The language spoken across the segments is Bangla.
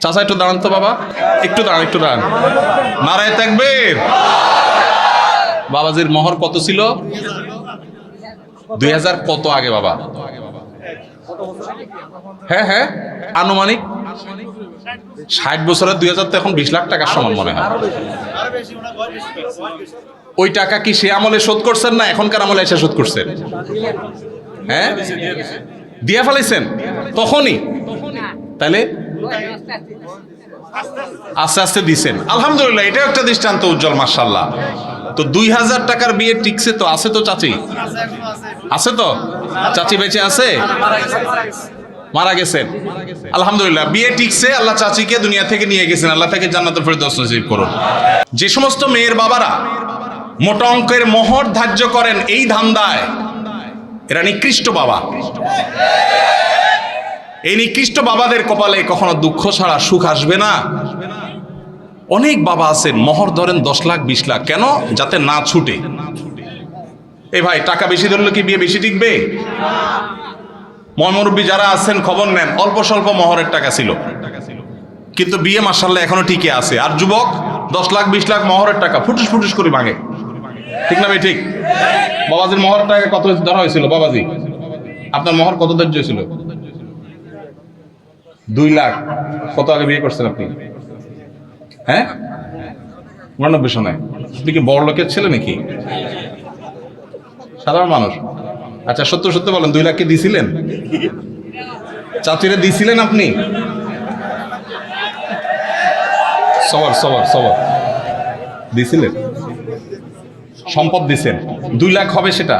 চাচা একটু দাঁড়ান তো বাবা, একটু দাঁড়ান, একটু দাঁড়ান। নারায়ে তাকবীর। বাবাজির মোহর কত ছিল? 2000 কত আগে বাবা? হ্যাঁ হ্যাঁ, আনুমানিক 60 বছরের 2000 তো এখন 20 লাখ টাকার সমান মনে হয়। ওই টাকা কি সে আমলে শোধ করছেন না এখনকার আমলে এসে শোধ করছেন? হ্যাঁ, দিয়া ফেলাইছেন তখনই, তাহলে আস্তে আস্তে দিছেন। আলহামদুলিল্লাহ, এটাও একটা দৃষ্টান্ত উজ্জ্বল, মাশাআল্লাহ। তো 2000 টাকার বিয়ে টিকছে তো? আছে তো চাচি? আছে তো? চাচি বেঁচে আছে? মারা গেছেন? আলহামদুলিল্লাহ, বিয়ে টিকছে, আল্লাহ চাচিকে দুনিয়া থেকে নিয়ে গেছেন, আল্লাহ তাকে জান্নাতুল ফেরদৌস নসিব করুন। যে সমস্ত মেয়ের বাবারা মোটা অঙ্কের মোহর ধার্য করেন এই ধান্দায়, এরা নিকৃষ্ট বাবা। এই নিকৃষ্ট বাবাদের কপালে কখনো দুঃখ ছাড়া সুখ আসবে না। অনেক বাবা আছেন মোহর ধরেন 10 লাখ 20 লাখ, কেন? যাতে না ছুটে। এই ভাই, টাকা বেশি ধরলে কি বিয়ে বেশি টিকবে? মুরব্বী যারা আছেন খবর নেন, অল্প স্বল্প মোহরের টাকা ছিল, কিন্তু বিয়ে মাশাআল্লাহ এখনো টিকে আছে। আর যুবক 10 লাখ 20 লাখ মোহরের টাকা ফুটুস ফুটুস করে ভাঙে, ঠিক না ভাই? ঠিক। বাবাজির মোহরের টাকা কত ধরা হয়েছিল? বাবাজি, আপনার মোহর কত ধার্য ছিল? 2 লাখ। কত আগে বিয়ে করছেন আপনি? হ্যাঁ, 89 সনে। আপনি কি বড় লোকের ছেলে নাকি সাধারণ মানুষ? আচ্ছা, সত্য সত্য বলেন, 2 লাখ কি দিছিলেন? চাচিরে দিছিলেন আপনি? সবার সবার সবার দিছিলেন? সম্পদ দিছেন? 2 লাখ হবে সেটা?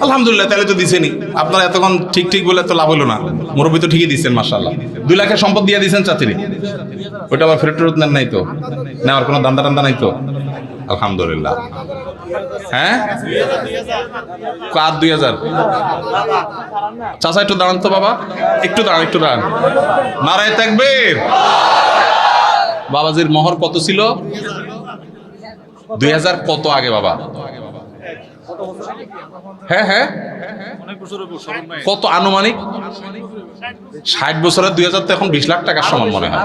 আলহামদুলিল্লাহ, তাহলে তো দিছেনই। আপনারা এতক্ষণ ঠিক ঠিক বলে তো লাভ হলো না, মুরব্বী তো ঠিকই দিচ্ছেন মাশাআল্লাহ। 2 লাখের সম্পদ দিয়ে দিয়েছেন চাচিরে, ওইটা আবার ফেরত ফেরত নেন নাই তো? নেওয়ার কোনো দান্দা টান্দা নাই তো? আলহামদুলিল্লাহ। হ্যাঁ, আর 2000। চাচা একটু দাঁড়ান তো বাবা, একটু দাঁড়ান, একটু দাঁড়ান। নারায়ে তাকবীর। বাবাজির মোহর কত ছিল? 2000 কত আগে বাবা? হ্যাঁ হ্যাঁ, কত আনুমানিক? 60 বছরের 2000 তো এখন 20 লাখ টাকার সমান মনে হয়।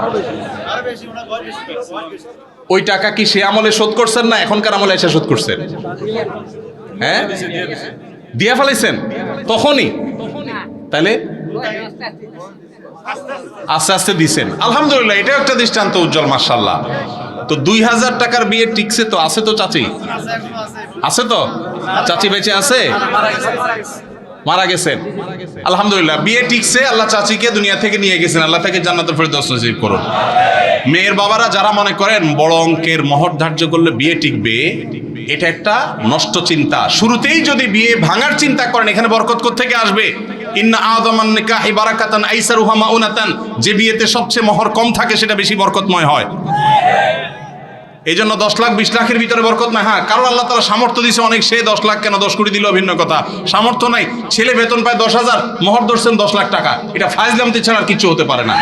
ওই টাকা কি সে আমলে শোধ করছেন না এখনকার আমলে এসে শোধ করছেন? হ্যাঁ, দিয়া ফেলাইছেন তখনই, তাহলে আস্তে আস্তে দিছেন। আলহামদুলিল্লাহ, এটাও একটা দৃষ্টান্ত উজ্জ্বল, মাশাআল্লাহ। তো 2000 টাকার বিয়ে টিকছে তো? আছে তো চাচি? আছে তো? চাচি বেঁচে আছে? মারা গেছেন? আলহামদুলিল্লাহ, বিয়ে টিকছে, আল্লাহ চাচিকে দুনিয়া থেকে নিয়ে গেছেন, আল্লাহ তাকে জান্নাতুল ফেরদৌস নসিব করুন। মেয়ের বাবারা যারা মনে করেন বড় অঙ্কের মোহর ধার্য করলে বিয়ে টিকবে, এটা একটা নষ্ট চিন্তা। শুরুতেই যদি বিয়ে ভাঙার চিন্তা করেন, এখানে বরকত কোত্থেকে আসবে? ইন্না আযমান নিকাহি বারাকাতান আইসারুহা মাউনাতান। যে বিয়েতে সবচেয়ে মোহর কম থাকে সেটা বেশি বরকতময় হয়। এই জন্য 10 লাখ 20 লাখের ভিতরে বরকত না। হ্যাঁ, কারণ আল্লাহ তাআলা সামর্থ্য দিয়েছে অনেক, সে 10 লাখ কেন 10 কোটি দিল ভিন্ন কথা। সামর্থ্য নাই, ছেলে বেতন পায় 10,000, মোহর ধরছেন 10 লাখ টাকা, এটা ফাজলামতি ছাড়া আর কিছু হতে পারে না।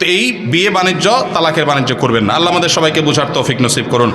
তো এই বিয়ে বাণিজ্য, তালাকের বাণিজ্য করবেন না। আল্লাহ আমাদের সবাইকে বুঝার তৌফিক নসিব করুন।